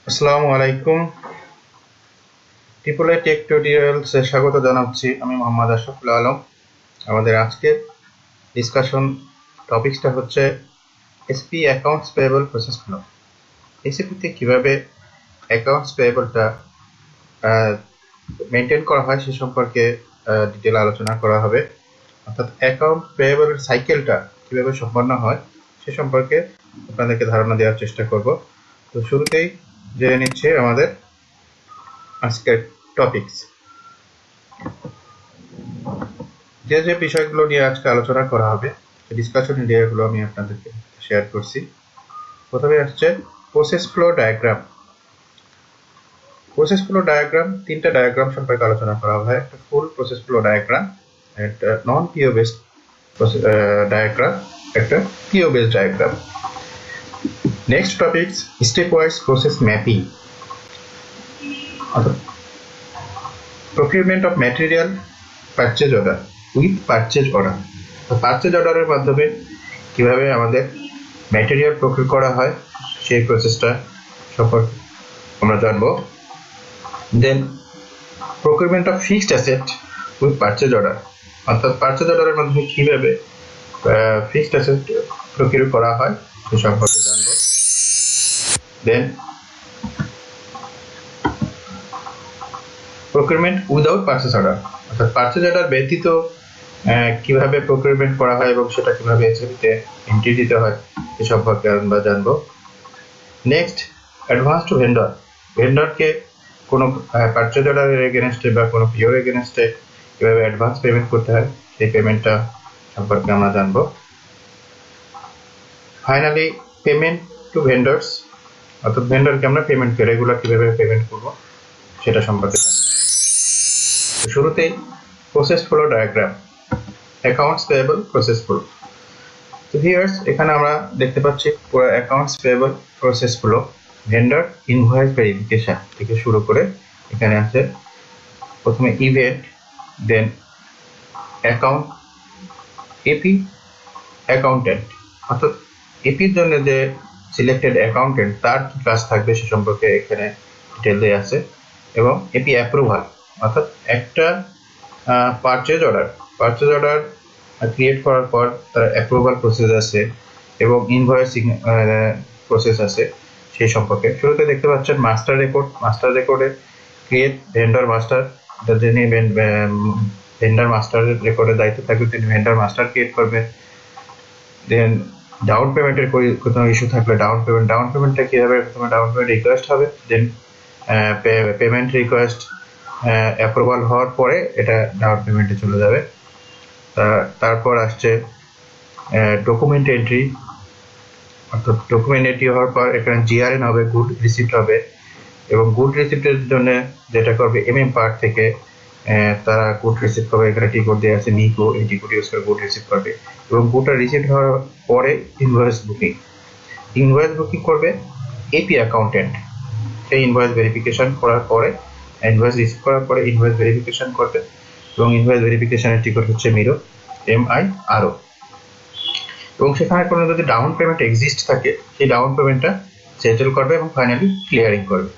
আসসালামু আলাইকুম। Triple take টিউটোরিয়ালসে স্বাগত জানাচ্ছি। আমি মোহাম্মদ আশরাফুল আলম। আমাদের আজকের ডিসকাশন টপিকসটা হচ্ছে SP accounts payable process flow. এসিপিতে কিভাবে অ্যাকাউন্টস পেয়েবলটা মেনটেন করা হয় সে সম্পর্কে ডিটেল আলোচনা করা হবে। অর্থাৎ অ্যাকাউন্ট পেয়েবলের সাইকেলটা কিভাবে সম্পন্ন হয় সে সম্পর্কে আপনাদেরকে ধারণা দেওয়ার চেষ্টা করব। তো শুরুতেই জেনে নিচ্ছে আমাদের আজকের টপিকস। যে যে বিষয়গুলো নিয়ে আজকে আলোচনা করা হবে, ডিসকাশন এরিয়াগুলো আমি আপনাদেরকে শেয়ার করছি। প্রথমে আসছে process flow diagram. Process flow diagram, তিনটা ডায়াগ্রাম সম্পর্কে আলোচনা করা হয়। একটা ফুল প্রসেস ফ্লো ডায়াগ্রাম, একটা নন পিও বেসড ডায়াগ্রাম, একটা PO based diagram. Next topic step wise process mapping. Procurement of material purchase order with purchase order. তো পারচেজ অর্ডারের মাধ্যমে কিভাবে আমাদের ম্যাটেরিয়াল প্রকিউর করা হয় সেই প্রসেসটা সম্পর্কে আমরা জানবো। Then procurement of fixed asset with purchase order, অর্থাৎ পারচেজ অর্ডারের মাধ্যমে কিভাবে ফিক্সড অ্যাসেট প্রকিউর করা হয় সে সম্পর্কে জানবো। Then procurement without purchase order, অর্থাৎ পারচেজ অর্ডার ব্যতীত কিভাবে প্রকিউরমেন্ট করা হয় এবং সেটা কিভাবে এসএপিতে এন্ট্রি দিতে হয় এ সম্পর্কে আমরা জানবো। Next advance to vendor. ভেন্ডরকে কোনো পারচেজ অর্ডারের এগেনস্টে বা কোনো পিওর এগেনস্টে কিভাবে অ্যাডভান্স পেমেন্ট করতে হয় সেই পেমেন্টটা সম্পর্কে আমরা জানবো। ফাইনালি পেমেন্ট টু ভেন্ডার্স, অর্থাৎ ভেন্ডরকে আমরা পেমেন্ট করি, রেগুলার কিভাবে পেমেন্ট করবো সেটা সম্পর্কে জানবো। শুরুতেই process flow diagram, accounts payable process flow. তো ভিউয়ার্স, এখানে আমরা দেখতে পাচ্ছি পুরো accounts payable process flow. Vendor invoice verification থেকে শুরু করে এখানে আছে প্রথমে ইভেন্ট, দেন অ্যাকাউন্ট, এপি, অ্যাকাউন্টেন্ট। অর্থাৎ এপির জন্য যে সিলেক্টেড অ্যাকাউন্টেন্ট তার কি কাজ থাকবে সে সম্পর্কে এখানে ডিটেল দেওয়া আছে। এবং এপি অ্যাপ্রুভাল, অর্থাৎ একটা পারচেজ অর্ডার ক্রিয়েট করার পর তার অ্যাপ্রুভাল প্রসেস আছে এবং ইনভয়েসিং প্রসেস আছে সেই সম্পর্কে। শুরুতে দেখতে পাচ্ছেন মাস্টার রেকর্ড। মাস্টার রেকর্ডে ক্রিয়েট ভেন্ডর মাস্টার, যিনি ভেন্ডর মাস্টার রেকর্ডের দায়িত্ব থাকবে তিনি ভেন্ডর মাস্টার ক্রিয়েট করবে। দেন ডাউন পেমেন্টের কোনো ইস্যু থাকলে ডাউন পেমেন্টটা কীভাবে, প্রথমে ডাউন পেমেন্ট রিকোয়েস্ট হবে, দেন পেমেন্ট রিকোয়েস্ট অ্যাপ্রুভাল হওয়ার পরে এটা ডাউন পেমেন্টে চলে যাবে। তারপর আসছে ডকুমেন্ট এন্ট্রি, অর্থাৎ ডকুমেন্ট এন্ট্রি হওয়ার পর এখানে জিআরএন হবে, গুড রিসিপ্ট হবে। এবং গুড রিসিপ্টের জন্য যেটা করবে এমএম পার্ট থেকে তারা গুড রিসিপ্ট করবে। এখানে টি কোড দেওয়া আছে, নিকো এই টি কোড ইউজ করে গুড রিসিপ্ট করবে। এবং গুডটা রিসিপ্ট হওয়ার পরে ইনভয়েস বুকিং করবে এপি অ্যাকাউন্টেন্ট। সেই ইনভয়েস ভেরিফিকেশন করার পরে, ইনভয়েস রিসিভ করার পরে ইনভয়েস ভেরিফিকেশন করবে। এবং ইনভয়েস ভেরিফিকেশনের টিকট হচ্ছে মিরো, MIRO। এবং সেখানে কোনো যদি ডাউন পেমেন্ট এক্সিস্ট থাকে সেই ডাউন পেমেন্টটা সেটেল করবে এবং ফাইনালি ক্লিয়ারিং করবে।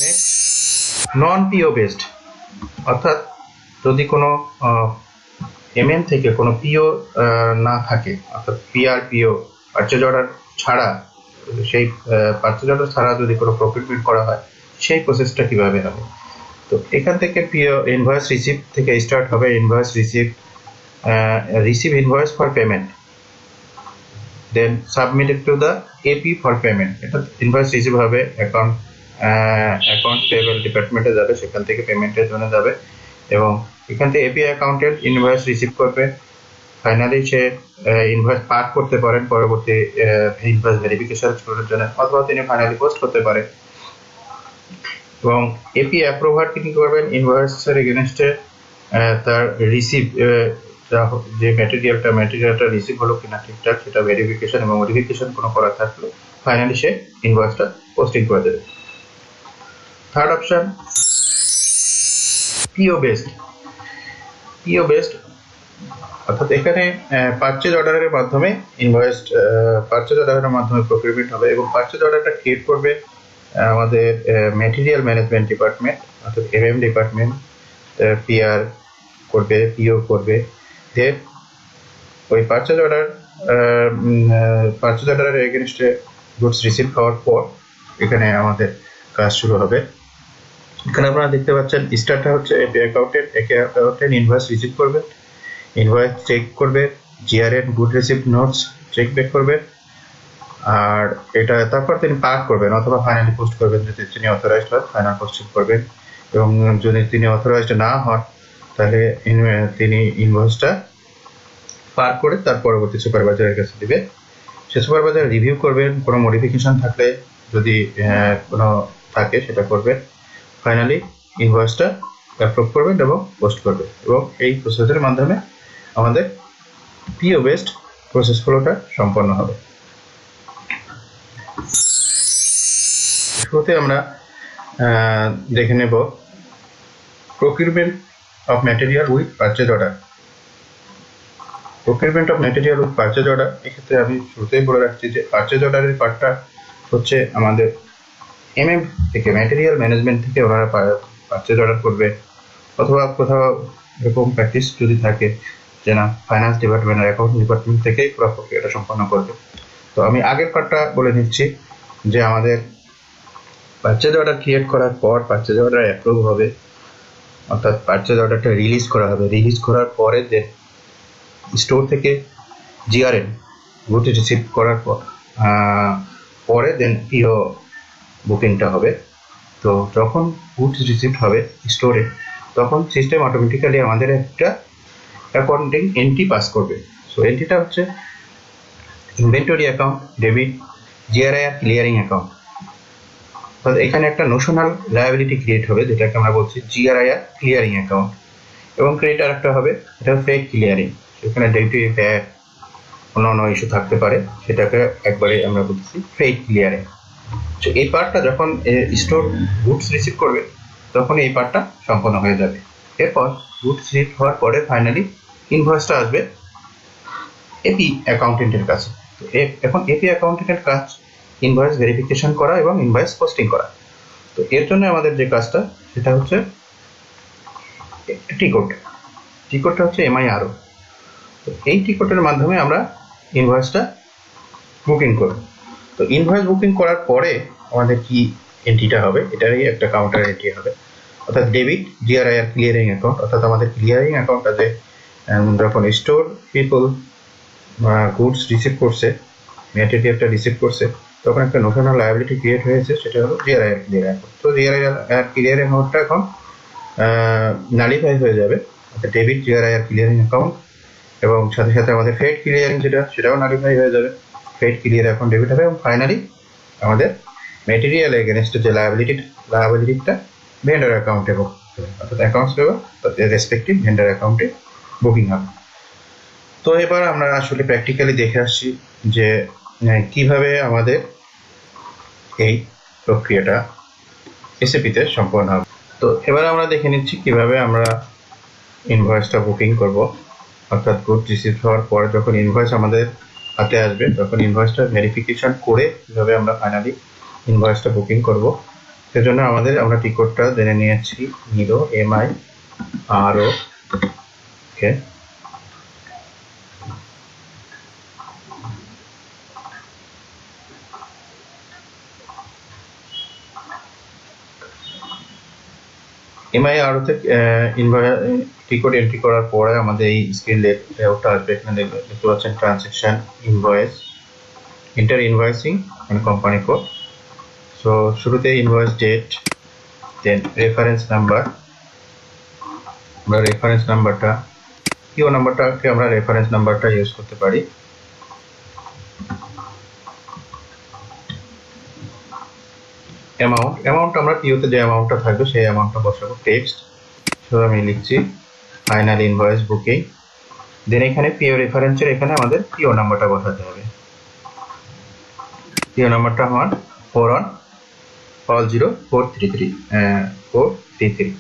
নেক্সট নন পিও বেসড, অর্থাৎ যদি কোনো এমএন থেকে কোনো পিও না থাকে, অর্থাৎ পিও পারচেজ অর্ডার ছাড়া, সেই পারচেজ অর্ডার ছাড়া যদি কোনো প্রকিউরমেন্ট করা হয় সেই প্রসেসটা কিভাবে হবে। তো এখান থেকে পিও ইনভয়েস রিসিভ থেকে স্টার্ট হবে। Invoice receive invoice for payment, then submitted to the AP for payment. এটা ইনভয়েস রিসিভ হবে, অ্যাকাউন্ট পেয়েবল ডিপার্টমেন্টে যাবে, সেখান থেকে পেমেন্টের জন্য যাবে। এবং এখান থেকে এপি অ্যাকাউন্টেন্ট ইনভয়েস রিসিভ করবে। ফাইনালি সে ইনভয়েস পাস করতে পারেন পরবর্তী ইনভয়েস ভেরিফিকেশন করার জন্য, অথবা তিনি ফাইনালি পোস্ট করতে পারে। এবং এপি অ্যাপ্রুভার তিনি করবেন ইনভয়েসের এগেনস্টে তার রিসিভ যে ম্যাটেরিয়ালটা রিসিভ হলো কিনা ঠিকঠাক সেটা ভেরিফিকেশন এবং মডিফিকেশন কোনো করা থাকলে ফাইনালি সে ইনভয়েসটা পোস্টিং করে দেবে। থার্ড অপশন পিও বেসড। অর্থাৎ এখানে পারচেজ অর্ডারের মাধ্যমে পারচেজ অর্ডারের মাধ্যমে প্রকিউরমেন্ট হবে এবং পারচেজ অর্ডারটা ক্রিয়েট করবে আমাদের ম্যাটেরিয়াল ম্যানেজমেন্ট ডিপার্টমেন্ট, অর্থাৎ ডিপার্টমেন্ট, পিআর করবে, পিও করবে। যে ওই পারচেজ অর্ডারের এগেনস্টে গুডস রিসিভ হওয়ার পর এখানে আমাদের কাজ শুরু হবে। এখানে আপনারা দেখতে পাচ্ছেন স্টারটা হচ্ছে অ্যাকাউন্টেন্ট ইনভয়েস রিসিভ করবে, ইনভয়েস চেক করবে, GRN good receive notes check back করবে, আর এটা তারপর তিনি পাস করবেন অথবা ফাইনালি পোস্ট করবেন। যদি তিনি অথরাইজড হয় ফাইনাল পোস্টিং করবেন, এবং যদি তিনি অথরাইজড না হন তাহলে তিনি ইনভয়েসটা পার করে তার পরবর্তী সুপারভাইজারের কাছে দিবে। সে সুপারভাইজার রিভিউ করবেন, কোনো মডিফিকেশন থাকলে যদি কোনো থাকে সেটা করবেন। ফাইনালি ইনভয়েসটা অ্যাপ্রুভ করবেন এবং পোস্ট করবেন, এবং এই প্রসেসের মাধ্যমে আমাদের পিও বেসড প্রসেস ফ্লোটা সম্পন্ন হবে। শুরুতে আমরা দেখে নেব procurement of material with purchase order. Procurement of material with purchase order, এক্ষেত্রে আমি শুরুতেই বলে রাখছি যে পারচেজ অর্ডারের পার্টটা হচ্ছে আমাদের থেকে ম্যাটেরিয়াল ম্যানেজমেন্ট থেকে ওনারা পারচেজ অর্ডার করবে, অথবা কোথাও এরকম প্র্যাকটিস যদি থাকে যে না ফাইন্যান্স ডিপার্টমেন্ট আর অ্যাকাউন্ট ডিপার্টমেন্ট থেকেই পুরো প্রক্রিয়াটা সম্পন্ন করবে। তো আমি আগের পার্টটা বলে নিচ্ছি যে আমাদের পারচেজ অর্ডার ক্রিয়েট করার পর পারচেজ অর্ডার অ্যাপ্রুভ হবে, অর্থাৎ পারচেজ অর্ডারটা রিলিজ করা হবে। রিলিজ করার পরে যে স্টোর থেকে জিআরএন গুড রিসিভ করার পরে দেন পিও বুকিংটা হবে। তো যখন গুডস রিসিভ হবে স্টোরে, তখন সিস্টেম অটোমেটিক্যালি আমাদের একটা অ্যাকাউন্টিং এন্ট্রি পাস করবে। সো এন্ট্রিটা হচ্ছে inventory account, debit, GRIR clearing account. তো এখানে একটা নোশনাল লায়াবিলিটি ক্রিয়েট হবে, যেটাকে আমরা বলছি জিআরআইআর ক্লিয়ারিং অ্যাকাউন্ট, এবং ক্রেডিট আর একটা হবে, এটা ফ্রেট ক্লিয়ারিং। সেখানে ডিউটি ভ্যাট অন্যান্য ইস্যু থাকতে পারে, সেটাকে একবারে আমরা বলছি ফ্রেট ক্লিয়ারিং। তো এই পার্টটা যখন স্টোর গুডস রিসিভ করবে তখন এই পার্টটা সম্পন্ন হয়ে যাবে। এরপর গুডস রিসিভ হওয়ার পরে ফাইনালি ইনভয়েসটা আসবে এপি অ্যাকাউন্টেন্টের কাছে। তো এখন এপি অ্যাকাউন্টেন্টের কাজ ইনভয়েস ভেরিফিকেশন করা এবং ইনভয়েস পোস্টিং করা। তো এর জন্য আমাদের যে কাজটা সেটা হচ্ছে টিকোডটা হচ্ছে এমআইআরও। তো এই টিকোডের মাধ্যমে আমরা ইনভয়েসটা বুকিং করব। তো ইনভয়েস বুকিং করার পরে আমাদের কি এন্ট্রিটা হবে, এটারই একটা কাউন্টার এন্ট্রি হবে, অর্থাৎ ডেবিট জিআরআইআর ক্লিয়ারিং অ্যাকাউন্ট। অর্থাৎ আমাদের ক্লিয়ারিং অ্যাকাউন্টটাতে যখন স্টোর পিপল গুডস রিসিভ করছে, ম্যাটেরিয়ালটা রিসিভ করছে, তখন একটা নোশনাল লায়াবিলিটি ক্রিয়েট হয়েছে, সেটা হলো জিআরআইআর ক্লিয়ারিং অ্যাকাউন্ট। তো জিআরআইআর ক্লিয়ারিং অ্যাকাউন্টটা এখন নালিফাই হয়ে যাবে, অর্থাৎ ডেবিট জিআরআইআর ক্লিয়ারিং অ্যাকাউন্ট, এবং সাথে সাথে আমাদের ফেড ক্লিয়ারিং সেটাও নালিফাই হয়ে যাবে, ফেড ক্লিয়ার এখন ডেবিট হবে, এবং ফাইনালি আমাদের ম্যাটেরিয়াল এগেনস্ট যে লায়াবিলিটিটা ভেন্ডার অ্যাকাউন্টে অর্থাৎ অ্যাকাউন্টস পেপার রেসপেক্টিভ ভেন্ডার অ্যাকাউন্টে বুকিং হবে। তো এবার আমরা আসলে প্র্যাকটিক্যালি দেখে আসছি যে কিভাবে আমাদের এই প্রক্রিয়াটা এসএপিতে সম্পন্ন হবে। তো এবার আমরা দেখে নিচ্ছি কিভাবে আমরা ইনভয়েসটা বুকিং করব, অর্থাৎ গুড রিসিভ হওয়ার পরে যখন ইনভয়েস আমাদের হাতে আসবে তখন ইনভয়েসটা ভেরিফিকেশন করে কিভাবে আমরা ফাইনালি ইনভয়েসটা বুকিং করব। সেজন্য আমরা টিকটটা জেনে নিয়েছি, নিলো এমআইআরও। ওকে, এমআইআরও থেকে টিকট এন্ট্রি করার পরে আমাদের এই স্ক্রিন লেআউটটা আসবে। এখানে দেখতে পাচ্ছেন transaction, invoice, inter invoicing and company code. So শুরুতে invoice date, then reference number. আমরা রেফারেন্স নাম্বারটা, পিও নাম্বারটাকে আমরা রেফারেন্স নাম্বারটা ইউজ করতে পারি। অ্যামাউন্ট আমরা পিওতে যে অ্যামাউন্টটা থাকবে সেই অ্যামাউন্টটা বসাবো। টেক্সট, সো আমি লিখছি ফাইনাল ইনভয়েস বুকিং। দেন এখানে পিও রেফারেন্সের এখানে আমাদের পিও নাম্বারটা বসাতে হবে। পিও নাম্বারটা আমার 4100433433।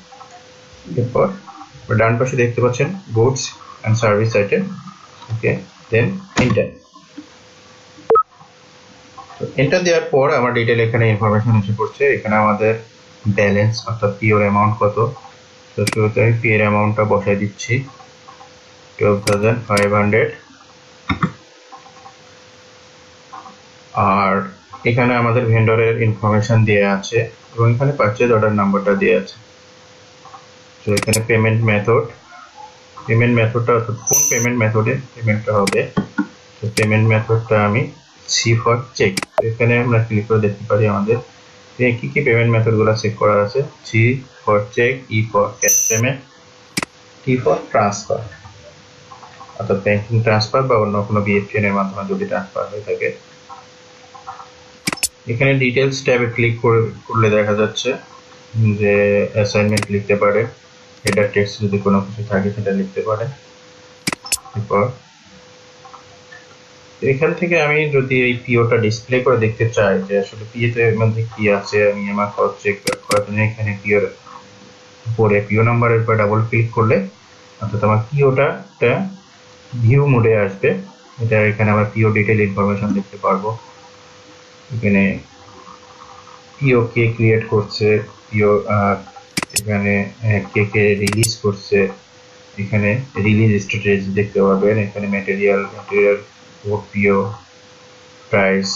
এরপর ডান পাশে দেখতে পাচ্ছেন goods and service item. Okay, then enter. তো এন্টার দেওয়ার পর আমার ডিটেইল এখানে ইনফরমেশন এসে পড়ছে। এখানে আমাদের ব্যালেন্স অর্থাৎ পিওর অ্যামাউন্ট কত। তো শুরুতে আমি পিওর অ্যামাউন্টটা বসাই দিচ্ছি 12,500। আর এখানে আমাদের ভেন্ডরের ইনফরমেশন দেওয়া আছে এবং এখানে পারচেজ অর্ডার নাম্বারটা দেওয়া আছে। তো এখানে পেমেন্ট মেথডটা অর্থাৎ কোন পেমেন্ট মেথডে পেমেন্টটা হবে। তো পেমেন্ট মেথডটা আমি সি ফর চেক, এখানে আমরা ক্লিক করে দেখতে পারি আমাদের কি কি পেমেন্ট মেথডগুলো চেক করা আছে। C for check, E for cash payment, T for transfer অর্থাৎ ব্যাংকিং ট্রান্সফার বা অন্য কোনো বিএফটিএন এর মাধ্যমে যদি ট্রান্সফার হয়ে থাকে। এখানে ডিটেলস ট্যাবে ক্লিক করলে দেখা যাচ্ছে যে অ্যাসাইনমেন্ট লিখতে পারে, হেডার টেক্সট যদি কোনো কিছু থাকে সেটা লিখতে পারে। এরপর এখান থেকে আমি যদি এই পিওটা ডিসপ্লে করে দেখতে চাই যে আসলে পিওতে মধ্যে কি আছে, আমি আমার খরচ চেক করার জন্য এখানে পিওর উপরে পিও নাম্বারের উপর ডাবল ক্লিক করলে অর্থাৎ আমার পিওটা ভিউ মোডে আসবে। এটা এখানে আমরা পিও ডিটেইল ইনফরমেশন দেখতে পারবো। এখানে পিও কে ক্রিয়েট করছে, পিও এখানে কে রিলিজ করছে, এখানে রিলিজ স্ট্র্যাটেজি দেখতে পাবেন। এখানে ম্যাটেরিয়াল পিও প্রাইস,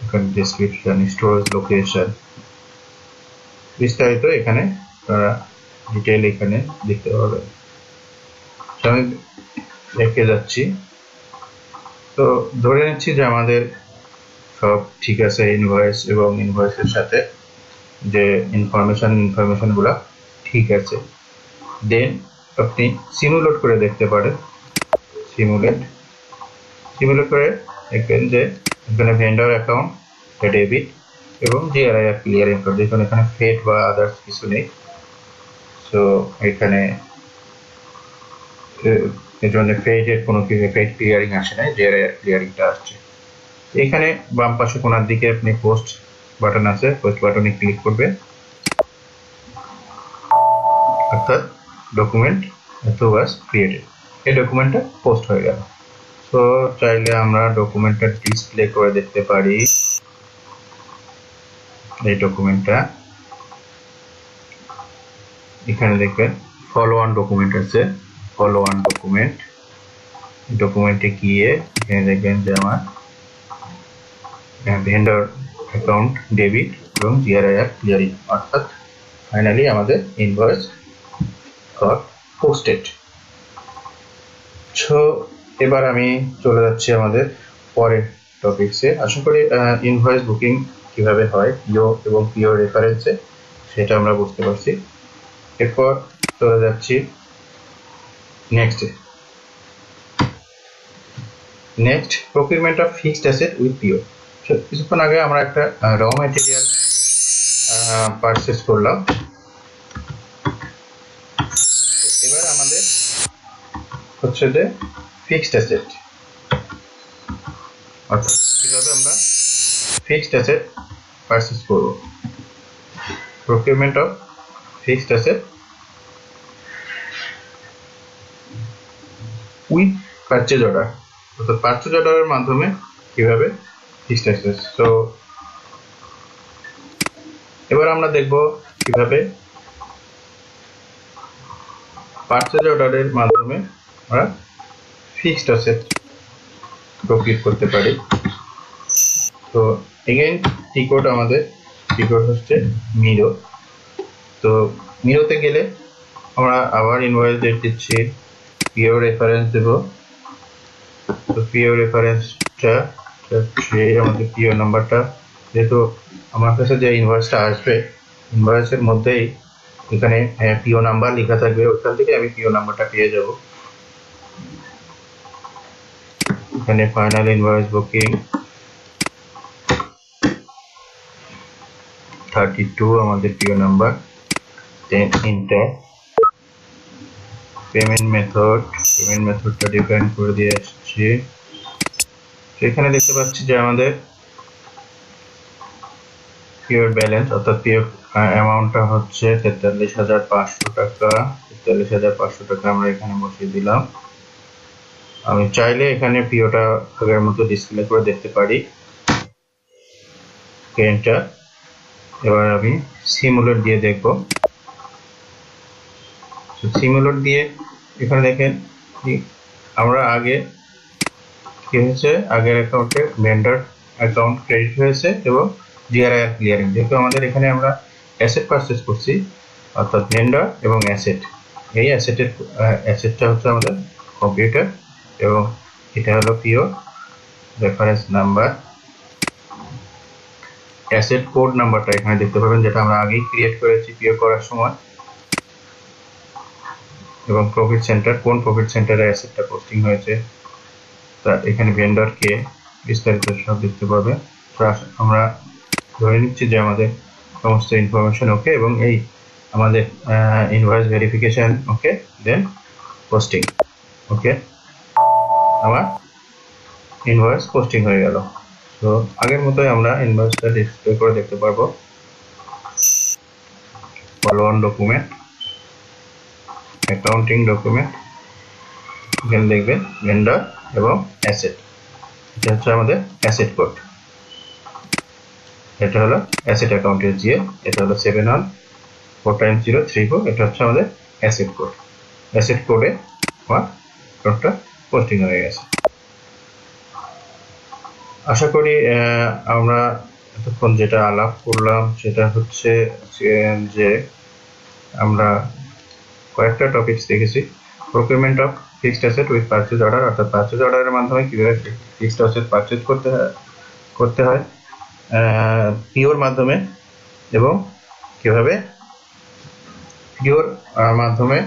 এখানে ডেসক্রিপশন, স্টোরেজ লোকেশন বিস্তারিত এখানে আপনারা ডিটেইল এখানে দেখতে পাবেন। আমি দেখে যাচ্ছি। তো ধরে নিচ্ছি যে আমাদের সব ঠিক আছে, ইনভয়েস এবং ইনভয়েসের সাথে যে ইনফরমেশনগুলো ঠিক আছে। দেন আপনি সিমুলেট করে দেখতে পারেন। সিমুলেট করে দেখবেন যে এখানে ভেন্ডর অ্যাকাউন্ট ডেবিট এবং জিআরআইআর ক্লিয়ারিং কোড, দেখুন এখানে ফেট বা আদার্স কিছু নেই। সো এখানে এর জন্য ফেটের কোনো ফেট ক্লিয়ারিং আসে না, জিআরআইআর ক্লিয়ারিংটা আসছে। এখানে বাম পাশে কোনার দিকে আপনি পোস্ট বাটন আছে, পোস্ট বাটনে ক্লিক করবেন অর্থাৎ ডকুমেন্ট ওয়াজ ক্রিয়েটেড, এই ডকুমেন্টটা পোস্ট হয়ে গেল। তো চাইলে আমরা ডকুমেন্টটা ডিসপ্লে করে দেখতে পারি। এই ডকুমেন্টটা এখানে দেখবেন ফলো অন ডকুমেন্ট আছে, ফলো অন ডকুমেন্টে গিয়ে এখানে দেখবেন যে আমার ভেন্ডর অ্যাকাউন্ট ডেবিট এবং জিআরআইআর ক্লিয়ারিং অর্থাৎ ফাইনালি আমাদের ইনভয়েস গট পোস্টেড। সো এবার আমি চলে যাচ্ছি আমাদের পরের টপিকসে। আশা করি ইনভয়েস বুকিং কিভাবে হয় পিও এবং পিও রেফারেন্সে সেটা আমরা বুঝতে পারছি। এরপর চলে যাচ্ছি next procurement of fixed asset with PO. কিছুক্ষণ আগে আমরা একটা র ম্যাটেরিয়াল পারচেজ করলাম। এবার আমাদের হচ্ছে যে ফিক্সড অ্যাসেট অর্থাৎ কিভাবে আমরা ফিক্সড অ্যাসেট পারচেজ করব। Procurement of fixed asset with purchase order অর্থাৎ পারচেজ অর্ডারের মাধ্যমে কিভাবে ফিক্সড অ্যাসেট। তো এবার আমরা দেখব কিভাবে পারচেজ অর্ডারের মাধ্যমে আমরা ফিক্সড অ্যাসেট প্রকিউর করতে পারি। তো এগেইন টিকোড হচ্ছে মিরো। তো মিরোতে গেলে আমরা আবার ইনভয়েস ডেট দিচ্ছি, পিও রেফারেন্স দেব। তো পিও রেফারেন্সটা আমাদের পিও নাম্বারটা, যেহেতু আমার কাছে যে ইনভয়েসটা আসবে ইনভয়েসের মধ্যেই এখানে পিও নাম্বার লেখা থাকবে, ওখান থেকে আমি পিও নাম্বারটা পেয়ে যাব। এখানে ফাইনাল ইনভয়েস বুকিং 32 আমাদের PO number. Then enter payment মেথডটা ডিফাইন করে দিয়ে আসছি। এখানে দেখতে পাচ্ছি যে আমাদের পিওর ব্যালেন্স অর্থাৎ পিওর অ্যামাউন্টটা হচ্ছে 43,500 টাকা। 43,500 টাকা আমরা এখানে বসিয়ে দিলাম। আমি চাইলে এখানে পিওটা আগের মতো ডিসপ্লে করে দেখতে পারি। এন্টার। এবার আমি সিমুলেট দিয়ে দেখব। সিমুলেট দিয়ে এখানে দেখেন আমরা আগে কি হয়েছে, আগের অ্যাকাউন্টে ভেন্ডর অ্যাকাউন্ট ক্রেডিট হয়েছে এবং জিআরআই ক্লিয়ারিং, যেহেতু আমাদের এখানে আমরা অ্যাসেট পারচেজ করছি অর্থাৎ ভেন্ডর এবং অ্যাসেট, এই অ্যাসেটটা হচ্ছে আমাদের কম্পিউটার এবং এটা হলো পিও রেফারেন্স নাম্বার। অ্যাসেট কোড নাম্বারটা এখানে দেখতে পাবেন, যেটা আমরা আগেই ক্রিয়েট করেছি পিও করার সময়, এবং প্রফিট সেন্টার, কোন প্রফিট সেন্টারে অ্যাসেটটা পোস্টিং হয়েছে তা এখানে ভেন্ডর কে বিস্তারিত সব দেখতে পাবে। আমরা ধরে নিচ্ছি যে আমাদের সমস্ত ইনফরমেশন ওকে এবং এই আমাদের ইনভয়েস ভেরিফিকেশন ওকে, দেন পোস্টিং ওকে, আমার ইনভয়েস পোস্টিং হয়ে গেল। তো আগের মতোই আমরা ইনভয়েসটা ডিসপ্লে করে দেখতে পারবো। Part-1 ডকুমেন্ট, অ্যাকাউন্টিং ডকুমেন্ট, এখানে দেখবেন ভেন্ডর এবং অ্যাসেট, এটা হচ্ছে আমাদের অ্যাসেট কোড, এটা হলো অ্যাসেট অ্যাকাউন্টের জিএ, এটা হলো 714034, এটা হচ্ছে আমাদের অ্যাসেট কোড। অ্যাসেট কোডে আমার অ্যাকাউন্টটা পোস্টিং হয়ে গেছে। আশা করি আমরা এতক্ষণ যেটা আলাপ করলাম সেটা হচ্ছে যে আমরা কয়েকটা টপিকস দেখেছি। Procurement of fixed asset with purchase order, অর্থাৎ পারচেজ অর্ডারের মাধ্যমে কিভাবে ফিক্সড অ্যাসেট পারচেজ করতে হয় পিওর মাধ্যমে, এবং কিভাবে পিওর মাধ্যমে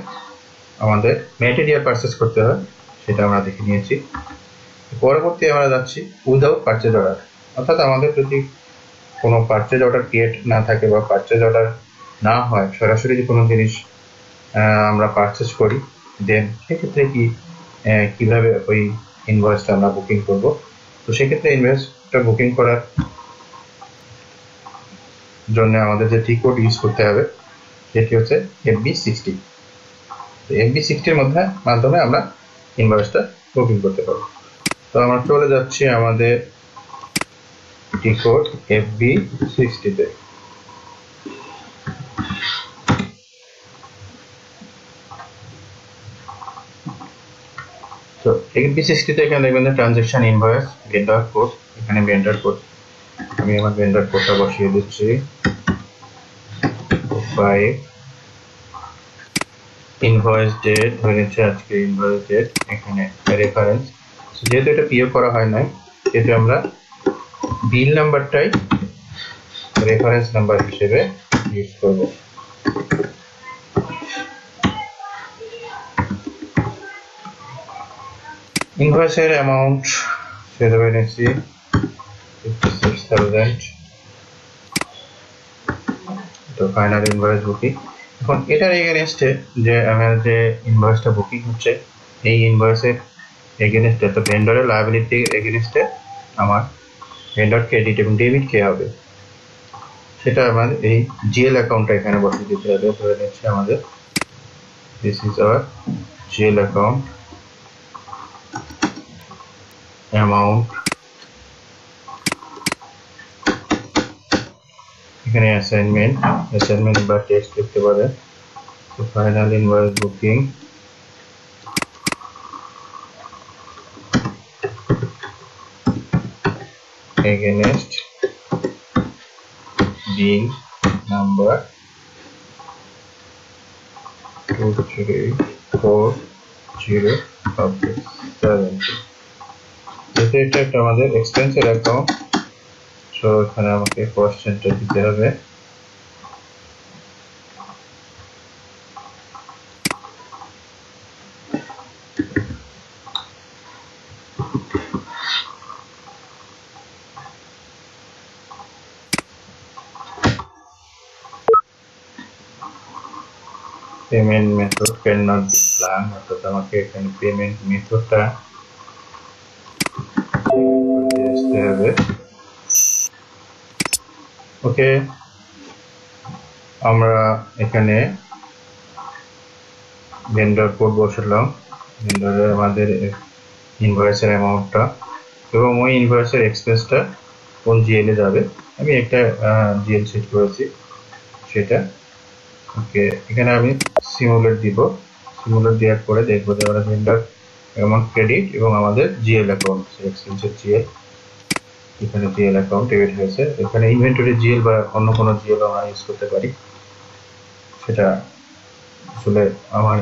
আমাদের ম্যাটেরিয়াল পারচেজ করতে হয় সেটা আমরা দেখে নিয়েছি। পরবর্তী আমরা যাচ্ছি উইদাউট পারচেজ অর্ডার, অর্থাৎ আমাদের যদি কোনো পারচেজ অর্ডার ক্রিয়েট না থাকে বা পারচেজ অর্ডার না হয়, সরাসরি যে কোনো জিনিস আমরা পারচেজ করি, দেন সেক্ষেত্রে কিভাবে ওই ইনভয়েসটা আমরা বুকিং করব। তো সেক্ষেত্রে ইনভয়েসটা বুকিং করার জন্য আমাদের যে টি কোড ইউজ করতে হবে সেটি হচ্ছে FB60। তো FB60 মাধ্যমে আমরা ইনভয়েসটা বুকিং করতে পারবো। তো আমরা চলে যাচ্ছি আমাদের টি কোড FB60 তে। তো FB60 তে এখানে দেখবেন ট্রানজাকশন ইনভয়েস ভেন্ডর কোড, এখানে ভেন্ডর কোড আমি আমার ভেন্ডর কোডটা বসিয়ে দিচ্ছি 5, ইনভয়েস ডেট হয়ে গেছে আজকে, ইনভয়েস ডেট এখানে রেফারেন্স, যেহেতু এটা পিও করা হয় নাই সেহেতু আমরা বিল নাম্বারটাই রেফারেন্স নাম্বার হিসেবে ইউজ করব। ইনভয়েসের অ্যামাউন্ট সেটা নিচ্ছি 56,000, তো ফাইনাল ইনভয়েস বুকিং। এখন এটার এগেনস্টে যে আমার যে ইনভয়েসটা বুকিং হচ্ছে, এই ইনভয়েসের এগেনস্টে, তো ভেন্ডরের লায়াবিলিটি এগেনস্টে আমার ভেন্ডর ক্রেডিট এবং ডেবিট কে হবে সেটা আমার এই জিএল অ্যাকাউন্টটা এখানে বসিয়ে দিতে হবে। ধরে নিচ্ছে আমাদের this is our GL account, amount, এখানে অ্যাসাইনমেন্ট বা টেক্সট লিখতে পারে। তো ফাইনাল ইনভয়েস বুকিং, এগেনস্ট বিল নাম্বার 23407। যেহেতু এটা একটা আমাদের এক্সপেন্সের অ্যাকাউন্ট, সো এখানে আমাকে কস্ট সেন্টার দিতে হবে। Payment method can not be plan, অর্থাৎ আমাকে এখানে পেমেন্ট মেথডটা আসতে হবে। ওকে, আমরা এখানে ভেন্ডর কোড বসালাম, ভেন্ডরে আমাদের ইনভয়েসের অ্যামাউন্টটা এবং ওই ইনভয়েসের এক্সপেন্সটা কোন জিএল এ যাবে। আমি একটা জিএল সেট করেছি সেটা। ওকে, এখানে আমি সিমুলেট দিব। সিমুলেট দেওয়ার পরে দেখবো যে আমরা ভেন্ডার অ্যামাউন্ট ক্রেডিট এবং আমাদের জিএল অ্যাকাউন্ট এক্সপেন্সের জিএল, এখানে জিএল অ্যাকাউন্ট ডেবিট হয়েছে। এখানে ইনভেন্টরি জিএল বা অন্য কোনো জিএল আমরা ইউজ করতে পারি, সেটা আসলে আমার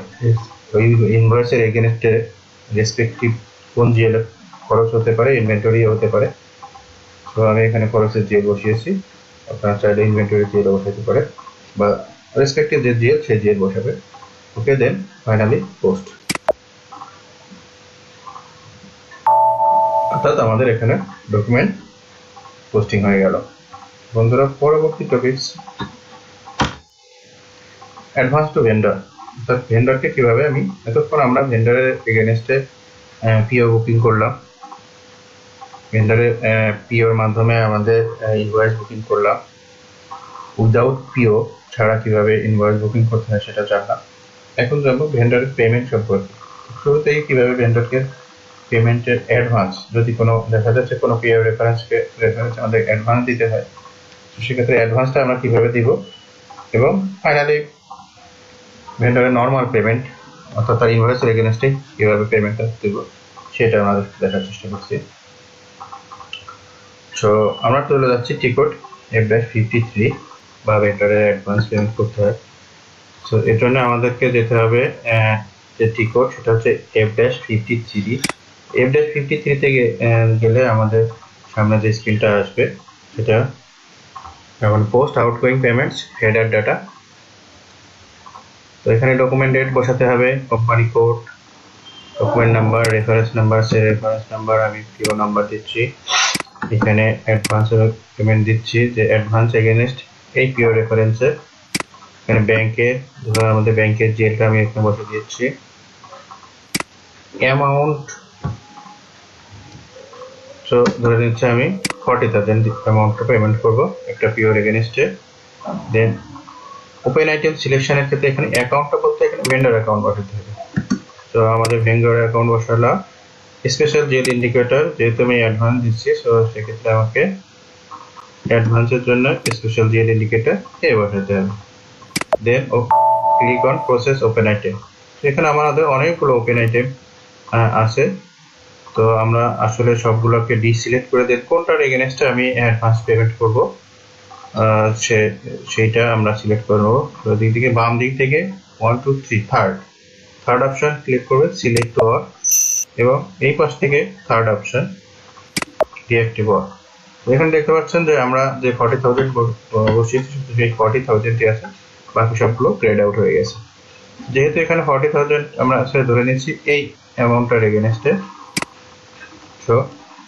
ওই ইনভয়েসের এগেনস্টে রেসপেক্টিভ কোন জিএল খরচ হতে পারে, ইনভেন্টরি হতে পারে। তো আমি এখানে খরচের জিএল বসিয়েছি, আপনারা চাইলে ইনভেন্টরি জিএল বসাতে পারে বা রেসপেক্টিভ যে জিএল সেই জিএল বসাবে। ওকে, দেন ফাইনালি পোস্ট। অর্থাৎ আমাদের এখানে ডকুমেন্ট পোস্টিং হয়ে গেল। বন্ধুরা, পরবর্তী টপিকস অ্যাডভান্স টু ভেন্ডর। অর্থাৎ ভেন্ডরকে কিভাবে আমি, এতক্ষণ আমরা ভেন্ডরের এগেনস্টে পিও বুকিং করলাম, ভেন্ডরের পিওর মাধ্যমে আমাদের ইনভয়েস বুকিং করলাম। উইদাউট পিও ছাড়া কিভাবে ইনভয়েস বুকিং করতে হয় সেটা জানলাম। এখন জানবো ভেন্ডরের পেমেন্ট সম্পর্কে। শুরুতেই কিভাবে ভেন্ডরকে পেমেন্টের অ্যাডভান্স, যদি কোনো দেখা যাচ্ছে কোনো পিও রেফারেন্স আমাদের অ্যাডভান্স দিতে হয়, তো সেক্ষেত্রে অ্যাডভান্সটা আমরা কিভাবে দিব এবং ফাইনালি ভেন্ডরের নর্মাল পেমেন্ট অর্থাৎ তার ইনভয়েসের এগেনস্টে কিভাবে পেমেন্টটা দেব সেটা আমরা দেখার চেষ্টা করছি। সো আমরা চলে যাচ্ছি টিকট F-53 বা ভেন্ডরের অ্যাডভান্স পেমেন্ট করতে হয়। সো এর জন্য আমাদেরকে যেতে হবে যে টিকট, সেটা হচ্ছে F-53। F-53 থেকে গেলে আমাদের সামনে যে স্ক্রিনটা আসবে সেটা এখন post outgoing payments header data. তো এখানে ডকুমেন্ট ডেট বসাতে হবে, company code, document number, reference number, সে রেফারেন্স নাম্বার আমি পিও নাম্বার দিচ্ছি। এখানে অ্যাডভান্স পেমেন্ট দিচ্ছি, যে অ্যাডভান্স এগেনস্ট এই পিও রেফারেন্সে। এখানে ব্যাংকে, ধরো আমাদের ব্যাংকের জিএলটা আমি এখানে বসে দিচ্ছি। অ্যামাউন্ট সো ধরে নিচ্ছি আমি 40,000 অ্যামাউন্টটা পেমেন্ট করব একটা পিওর এগেনস্টে। দেন ওপেন আইটেম সিলেকশনের ক্ষেত্রে এখানে অ্যাকাউন্টটা বলতে এখানে ভেন্ডর অ্যাকাউন্ট বসাতে হবে। তো আমাদের ভেন্ডর অ্যাকাউন্ট বসালাম। স্পেশাল জিএল ইন্ডিকেটর, যেহেতু আমি অ্যাডভান্স দিচ্ছি সো সেক্ষেত্রে আমাকে অ্যাডভান্সের জন্য স্পেশাল জিএল ইন্ডিকেটর এ বসাতে হবে। Then click on process open item. এখানে আমাদের অনেকগুলো ওপেন আইটেম আছে, তো আমরা আসলে সবগুলোকে ডিসিলেক্ট করে দেন কোনটার এগেনস্টে আমি অ্যাডভান্স পেমেন্ট করব সেইটা আমরা সিলেক্ট করব। তো দিক থেকে বাম দিক থেকে 1 2 3 থার্ড অপশন ক্লিক করবে, সিলেক্ট অল, এবং এই পাশ থেকে থার্ড অপশন ডিঅ্যাক্টিভ অল। এখানে দেখতে পাচ্ছেন যে আমরা যে 40,000 বসিয়েছি সেই 40,000ই আছে, বাকি সবগুলো গ্রেড আউট হয়ে গেছে। যেহেতু এখানে 40,000 আমরা ধরে নিচ্ছি এই অ্যামাউন্টটার এগেনস্টে, সো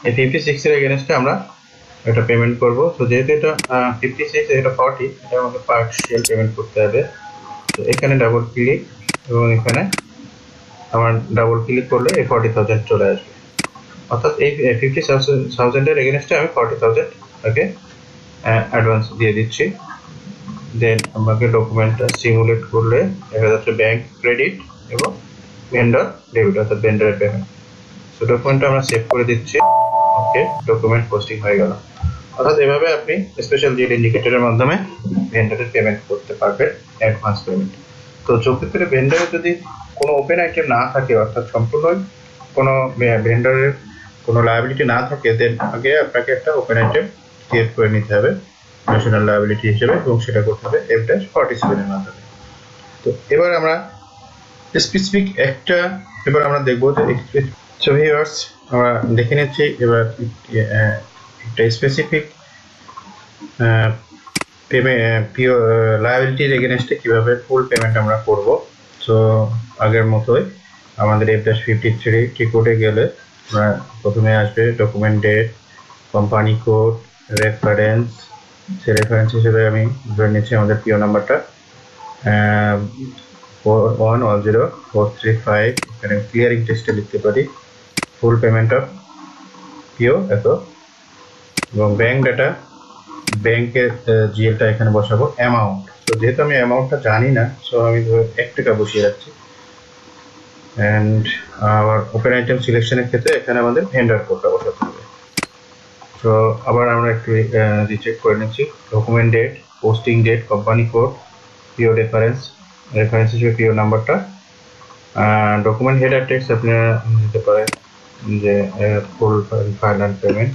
এই 56 এর এগেনস্টে আমরা এটা পেমেন্ট করব। তো যেহেতু এটা 56 এটা 40, এটা আমাকে পার্শিয়াল পেমেন্ট করতে হবে। তো এখানে ডাবল ক্লিক এবং এখানে আমার ডাবল ক্লিক করলে এই 40,000 চলে আসবে। অর্থাৎ এই 50,000 এর এগেনস্টে আমি 40,000 তাকে অ্যাডভান্স দিয়ে দিচ্ছি। দেন আমাকে ডকুমেন্টটা সিমুলেট করলে দেখা যাচ্ছে ব্যাংক ক্রেডিট এবং ভেন্ডর ডেবিট, অর্থাৎ ভেন্ডরের পেমেন্ট। সো ডকুমেন্টটা আমরা সেভ করে দিচ্ছি। ওকে, ডকুমেন্ট পোস্টিং হয়ে গেল। অর্থাৎ এভাবে আপনি স্পেশাল জিএল ইন্ডিকেটরের মাধ্যমে ভেন্ডরের পেমেন্ট করতে পারবেন, অ্যাডভান্স পেমেন্ট। তো ক্ষেত্রে ভেন্ডরে যদি কোনো ওপেন আইটেম না থাকে, অর্থাৎ সম্পূর্ণ কোনো ভেন্ডরের কোনো লায়াবিলিটি না থাকে, দেন আগে আপনাকে একটা ওপেন আইটেম ক্রিয়েট করে নিতে হবে ন্যাশনাল লায়াবিলিটি হিসেবে, এবং সেটা করতে হবে F-47 এর মাধ্যমে। তো এবার আমরা স্পেসিফিক একটা, এবার আমরা দেখবো যে সো ভিউয়ার্স আমরা দেখে নিচ্ছি এবার একটা স্পেসিফিক লায়াবিলিটির এগেনস্টে কিভাবে ফুল পেমেন্ট আমরা করব। সো আগের মতোই আমাদের F-53 টিকটে গেলে প্রথমে আসবে document date, company code, reference. সেই রেফারেন্স হিসেবে আমি ধরে নিচ্ছি আমাদের পিও নাম্বারটা 4110,435। এখানে ক্লিয়ারিং টেস্টে লিখতে পারি ফুল পেমেন্ট অফ পিও এত, এবং ব্যাংক ডাটা, ব্যাংকের জিএলটা এখানে বসাবো। অ্যামাউন্ট, তো যেহেতু আমি অ্যামাউন্টটা জানি না, সো আমি 1 টাকা বসিয়ে রাখছি। and our open item selection এর ক্ষেত্রে এখানে আমাদের ভেন্ডার কোডটা বসাতে হবে। তো আবার আমরা একটু রিচেক করে নিচ্ছি। Document date, posting date, company code, PO reference হিসেবে পিও নাম্বারটা, ডকুমেন্ট হেডার টেক্সট আপনি দিতে পারেন যে full final payment,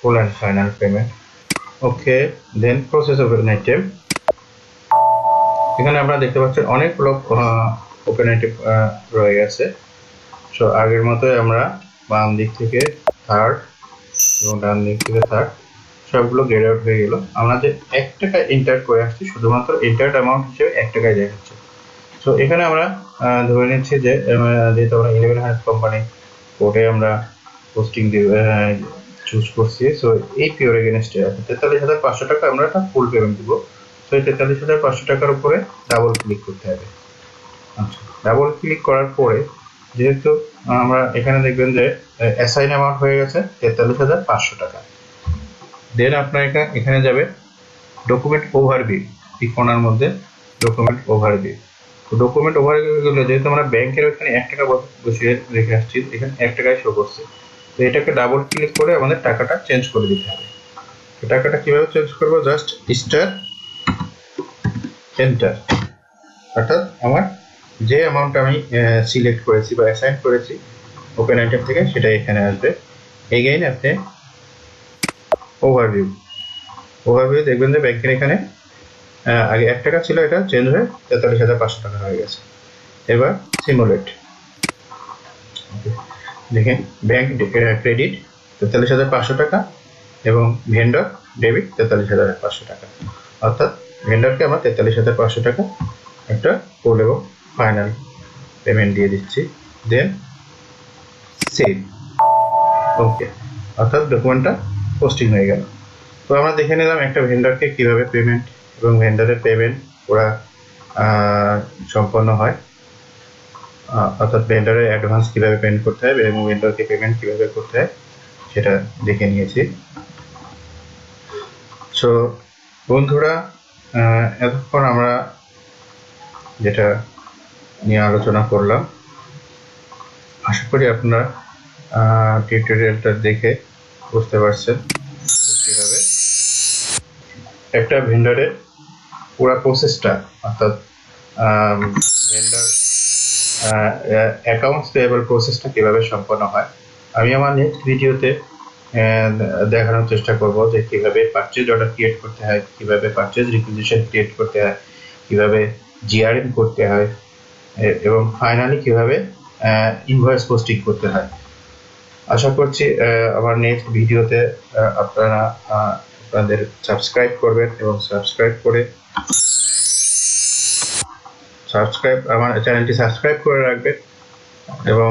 full and final payment. Okay, then process of an item. এখানে আমরা দেখতে পাচ্ছি অনেকগুলো ওপেন আইটেম রয়ে গেছে। সো আগের মতোই আমরা বাম দিক থেকে থার্ড এবং ডান দিক থেকে থার্ড সবগুলো গ্রেড আউট হয়ে গেল। আমরা যে 1 টাকা এন্টার করে আসছি শুধুমাত্র এন্টার্ড অ্যামাউন্ট হিসেবে 1 টাকায় দেখাচ্ছে। সো এখানে আমরা ধরে নিচ্ছি যে যেহেতু আমরা 1100 কোম্পানি কোডে আমরা পোস্টিং চুজ করছি। সো এই পিওর এগেনস্টে 43,500 টাকা আমরা একটা ফুল পেমেন্ট দিব। তো এই 43,500 টাকার উপরে ডাবল ক্লিক করতে হবে। আচ্ছা, ডাবল ক্লিক করার পরে যেহেতু আমরা এখানে দেখবেন যে অ্যাসাইন অ্যামাউন্ট হয়ে গেছে 43,500 টাকা। দেন আপনার এখানে যাবে ডকুমেন্ট ওভারভিউ, এই কোণার মধ্যে ডকুমেন্ট ওভারভিউ। তো ডকুমেন্ট ওভারভিউ গুলো যেহেতু আমরা ব্যাংকের এখানে 1 টাকা বসিয়ে রেখে আসছি, এখানে 1 টাকায় শো করছে। তো এটাকে ডাবল ক্লিক করে আমাদের টাকাটা চেঞ্জ করে দিতে হবে। তো টাকাটা কিভাবে চেঞ্জ করবো? জাস্ট স্টার এন্টার, অর্থাৎ আমার যে অ্যামাউন্ট আমি সিলেক্ট করেছি বা অ্যাসাইন করেছি ওপেন আইটেম থেকে সেটা এখানে আসবে। এগেইন আপনি ওভারভিউ দেখবেন যে ব্যাংকের এখানে আগে 1 টাকা ছিল, এটা চেঞ্জ হয়ে 43,500 টাকা হয়ে গেছে। এবার সিমুলেট, দেখেন ব্যাংক ক্রেডিট 43,500 টাকা এবং ভেন্ডর ডেবিট 43,500 টাকা, অর্থাৎ ভেন্ডরকে আমরা 43,500 টাকা একটা ফুল এবং ফাইনাল পেমেন্ট দিয়ে দিচ্ছি। দেন সেভ। ওকে, অর্থাৎ ডকুমেন্টটা পোস্টিং হয়ে গেল। তো আমরা দেখে নিলাম একটা ভেন্ডরকে কিভাবে পেমেন্ট এবং ভেন্ডরের পেমেন্ট পুরা সম্পন্ন হয়, অর্থাৎ ভেন্ডরের অ্যাডভান্স কিভাবে পেমেন্ট করতে হয় এবং ভেন্ডরকে পেমেন্ট কিভাবে করতে হয় সেটা দেখে নিয়েছি। সো বন্ধুরা, এতক্ষণ আমরা যেটা নিয়ে আলোচনা করলাম, আশা করি আপনারা টিউটোরিয়ালটা দেখে বুঝতে পারছেন কিভাবে একটা ভেন্ডরের পুরো প্রসেসটা, অর্থাৎ ভেন্ডর অ্যাকাউন্টস পেয়েবল প্রসেসটা কিভাবে সম্পন্ন হয়। আমি আমার নেক্সট ভিডিওতে দেখানোর চেষ্টা করব যে কিভাবে পারচেজ অর্ডার ক্রিয়েট করতে হয়, কিভাবে পারচেজ রিকুইজিশন ক্রিয়েট করতে হয়, কিভাবে জিআরএম করতে হয় এবং ফাইনালি কিভাবে ইনভয়েস পোস্টিং করতে হয়। আশা করছি আমার নেক্সট ভিডিওতে আপনারা আপনাদের সাবস্ক্রাইব করবেন এবং আমার চ্যানেলটি সাবস্ক্রাইব করে রাখবেন এবং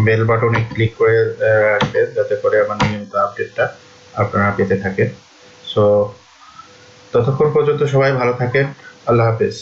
বেল বাটনে ক্লিক করে রাখবেন যাতে করে আমার নিয়মিত আপডেটটা আপনারা পেতে থাকেন। সো ততক্ষণ পর্যন্ত সবাই ভালো থাকেন। আল্লাহ হাফেজ।